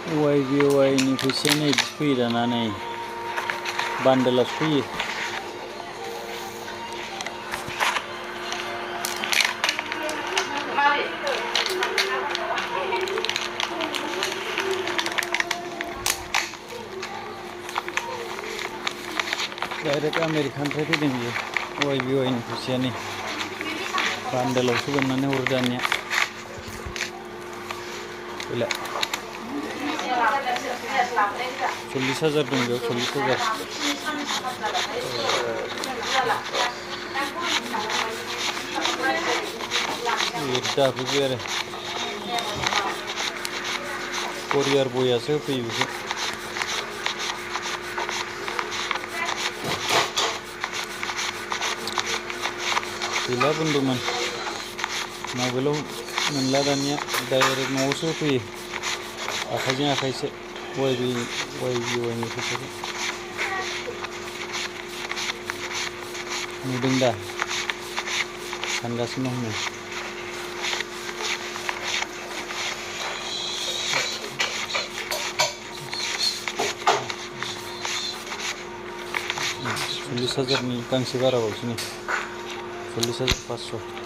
YBY नि फैसाया नै फैयो दाना नै बान्डोलावसो फैयो। डाइरेक्ट आमेरिकानिफ्राय फैदों बियो YBY नि फैसाया नै बान्डोलावसो बोननानै हरो दानिया। गैला 40,000 दं बेयाव 40,000 दाफैबाय आरो करियार बयासो होफैयो बेखौ। गैला बुंदोंमोन मबाइलाव मोनला दानिया डाइरेक्ट न'आवसो होफैयो आखाइजों आखाइसो YBY नि फैसाखौ नुदों दा सानगासिनो दं। $40,000 गांसे बाराबावसो नै 40,500